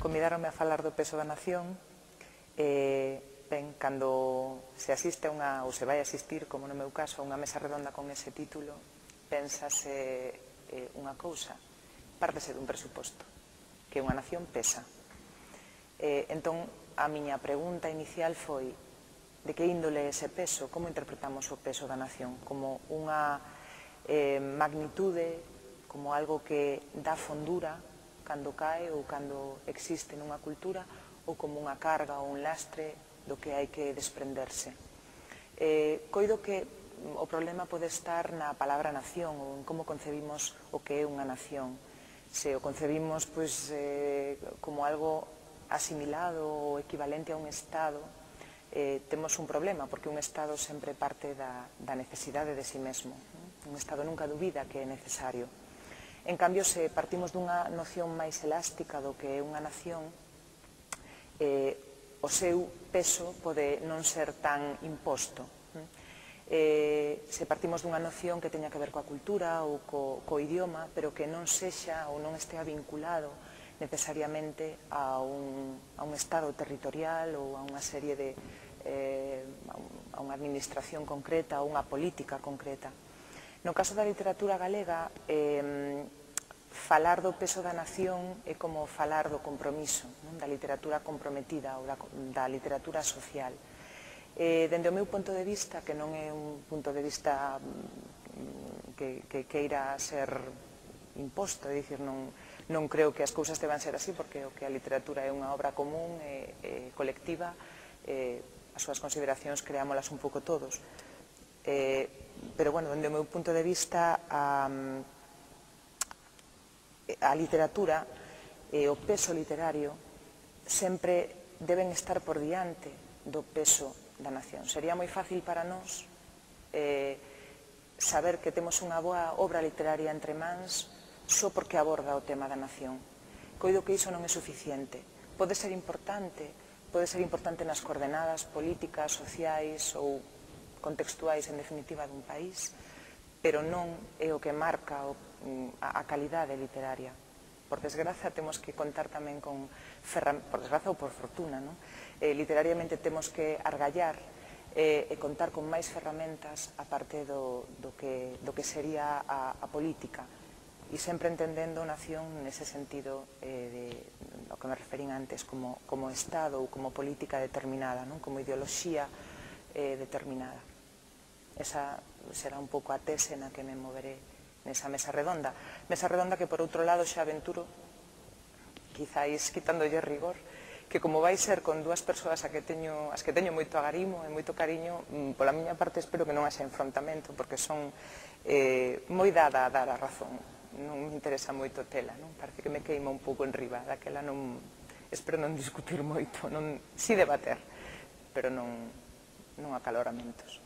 Convidaronme a falar do peso da nación. Ben, cando se asiste a unha, ou se vai asistir, como no meu caso, a unha mesa redonda con ese título, pénsase unha cousa, pártese dun presuposto, que unha nación pesa. Entón, a miña pregunta inicial foi: de que índole ese peso? Como interpretamos o peso da nación? Como unha magnitude, como algo que dá fondura cando cae ou cando existe nunha cultura, ou como unha carga ou un lastre do que hai que desprenderse. Coido que o problema pode estar na palabra nación, ou en como concebimos o que é unha nación. Se o concebimos como algo asimilado ou equivalente a un Estado, temos un problema, porque un Estado sempre parte da necesidade de si mesmo. Un Estado nunca dubida que é necesario. En cambio, se partimos dunha noción máis elástica do que é unha nación, o seu peso pode non ser tan imposto. Se partimos dunha noción que teña que ver coa cultura ou co idioma, pero que non sexa ou non estea vinculado necesariamente a un Estado territorial ou a unha serie de a unha administración concreta ou unha política concreta. No caso da literatura galega, falar do peso da nación é como falar do compromiso, da literatura comprometida ou da literatura social. Dende o meu punto de vista, que non é un punto de vista que queira ser imposto, é dicir, non creo que as cousas deban ser así, porque o que a literatura é unha obra común e colectiva, as súas consideracións creámolas un pouco todos. Pero, bueno, dende o meu punto de vista, a literatura e o peso literario sempre deben estar por diante do peso da nación. Sería moi fácil para nós saber que temos unha boa obra literaria entre mans só porque aborda o tema da nación. Coido que iso non é suficiente. Pode ser importante nas coordenadas políticas, sociais ou contextuais, en definitiva, dun país, pero non é o que marca a calidade literaria. Por desgraza, temos que contar tamén con ferramentas, por desgraza ou por fortuna, literariamente temos que argallar e contar con máis ferramentas a parte do que sería a política, e sempre entendendo nación nese sentido do que me referín antes, como Estado ou como política determinada, como ideoloxía determinada. Esa será un pouco a tese na que me moveré nesa mesa redonda. Mesa redonda que, por outro lado, xa aventuro, quizáis quitándolle rigor, que como vai ser con dúas persoas as que teño moito agarimo e moito cariño, pola miña parte espero que non haxa enfrontamento, porque son moi dada a dar a razón. Non me interesa moito tela, parece que me queima un pouco en riba, daquela non, espero non discutir moito, si debater, pero non acaloramentos.